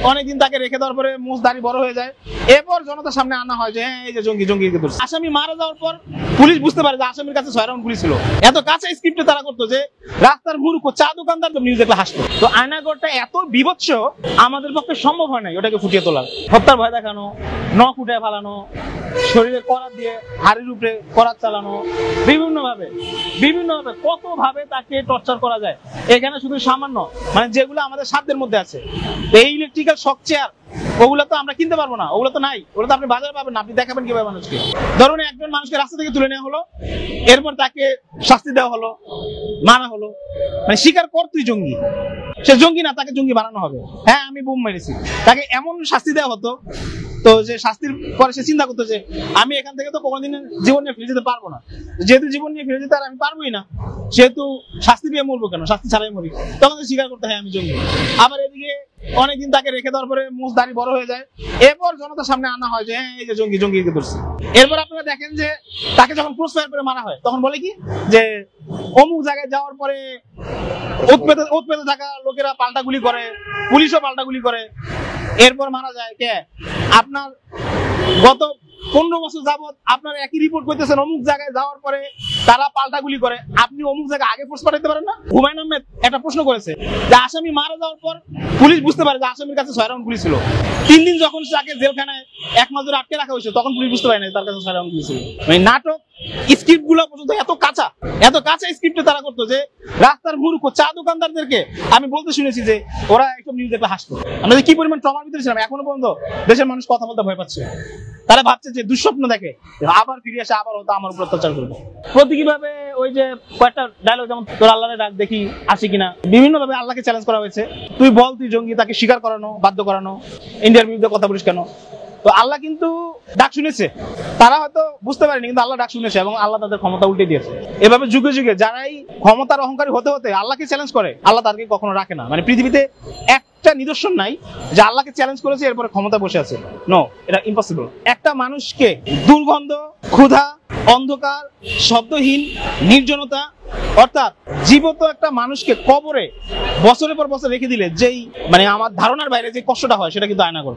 অনেকদিন তাকে রেখে দেওয়ার পরে মুখ দাড়ি বড় হয়ে যায়, এরপর জনতার সামনে আনা হয় যে হ্যাঁ এই যে জঙ্গিকে ধরছে। আসামি মারা যাওয়ার পর পুলিশ বুঝতে পারে যে আসামির কাছে 6 রাউন্ড গুলি ছিল। এত কাছে স্ক্রিপ্টে তারা করতো যে রাস্তার মূর্খ চা দোকানদার নিউজ দেখলে হাসতো। তো আয়নাগরটা এত বিভৎস, আমাদের পক্ষে সম্ভব হয় নাই ওটাকে ফুটিয়ে তোলার। হত্যার ভয় দেখানো, নখ উঠে ফালানো, শরীরে করাত দিয়ে হাড়ির উপরে করাত চালানো, বিভিন্ন ভাবে কত ভাবে তাকে টর্চার করা যায়। এখানে শুধু সামান্য মানে যেগুলো আমাদের সাধ্যের মধ্যে আছে, এই ইলেকট্রিক্যাল শক চেয়ার ওগুলো তো আমরা কিনতে পারবো না, ওগুলো তো নাই, ওগুলো তো আপনি বাজারে পাবেন না, আপনি দেখাবেন কিভাবে মানুষকে? ধরুন একজন মানুষকে রাস্তা থেকে তুলে নেওয়া হলো, এরপর তাকে শাস্তি দেওয়া হলো, মারা হলো, মানে স্বীকার কর তুই জঙ্গি। সে জঙ্গি না, তাকে জঙ্গি বানানো হবে। হ্যাঁ আমি বোম মেরেছি, তাকে এমন শাস্তি দেওয়া হতো তো যে শাস্তির পরে সে চিন্তা করতো যে আমি এখান থেকে তো কোনোদিন জীবন নিয়ে ফিরে যেতে পারবো না, যেহেতু জীবন নিয়ে ফিরে যেতে আর আমি পারবোই না, সেহেতু শাস্তি দিয়ে মরবো কেন, শাস্তি ছাড়াই মরি, তখন স্বীকার করতে হয় আমি জঙ্গি। আবার এদিকে অনেকদিন তাকে রেখে দেওয়ার পরে মুখ দাড়ি বড় হয়ে যায়, এরপর জনতার সামনে আনা হয় যে হ্যাঁ এই যে জঙ্গিকে ধরছে। এরপর আপনারা দেখেন যে তাকে যখন ক্রস ফায়ার করে মারা হয় তখন বলে কি যে অমুক জায়গায় যাওয়ার পরে উৎপেতে থাকা লোকেরা পাল্টা গুলি করে, পুলিশও পাল্টা গুলি করে, এরপর মারা যায় কে? আপনার গত 15 বছর যাবত আপনার একই রিপোর্ট করতেছেন অমুক জায়গায় যাওয়ার পরে তারা পাল্টা গুলি করে, আপনি অমুক জায়গায় আগে ফোর্স পাঠাতে পারেন না? হুমায়ুন আহমেদ একটা প্রশ্ন করেছে যে আসামি মারা যাওয়ার পর পুলিশ বুঝতে পারে যে আসামির কাছে 6 রাউন্ড গুলি ছিল। 3 দিন যখন তাকে জেলখানায় 1 মাস ধরে আটকে রাখা হয়েছে তখন পুলিশ বুঝতে পারে না তার কাছে 6 রাউন্ড গুলি ছিল। মানে নাটক স্ক্রিপ্ট গুলো পর্যন্ত এত কাঁচা স্ক্রিপ্টে তারা করতো যে রাস্তার মূর্খ চা দোকানদারদেরকে আমি বলতে শুনেছি যে ওরা একদম নিউজ দেখলে হাসতো। আমরা কি পরিমাণ ট্রমার ভিতরে ছিলাম, এখনো পর্যন্ত দেশের মানুষ কথা বলতে ভয় পাচ্ছে। তারা ভাবছে যে দুঃস্বপ্ন দেখে আবার ফিরে আসে, আবার হয়তো আমার উপর অত্যাচার করবে। প্রতীকীভাবে ওই যে কয়েকটা ডায়লগ, যেমন তোর আল্লাহরে ডাক দেখি আসি কিনা, বিভিন্ন ভাবে আল্লাহকে চ্যালেঞ্জ করা হয়েছে, তুই বল তুই জঙ্গি, তাকে স্বীকার করানো, বাধ্য করানো, ইন্ডিয়ার বিরুদ্ধে কথা বলিস কেন। তো আল্লাহ কিন্তু ডাক শুনেছে, তারা হয়তো বুঝতে পারেনি কিন্তু আল্লাহ ডাক শুনেছে এবং আল্লাহ তাদের ক্ষমতা উল্টে দিয়েছে। এভাবে যুগে যুগে যারাই ক্ষমতার অহংকারী হতে হতে আল্লাহকে চ্যালেঞ্জ করে, আল্লাহ তাদেরকে কখনো রাখে না। মানে পৃথিবীতে একটা নিদর্শন নাই যে আল্লাহকে চ্যালেঞ্জ করেছে এরপরে ক্ষমতা বসে আছে, নো, এটা ইম্পসিবল। একটা মানুষকে দুর্গন্ধ, ক্ষুধা, অন্ধকার, শব্দহীন, নির্জনতা, অর্থাৎ জীবত একটা মানুষকে কবরে বছরের পর বছর রেখে দিলে যেই মানে আমার ধারণার বাইরে যে কষ্টটা হয় সেটা কিন্তু আয়নাগর।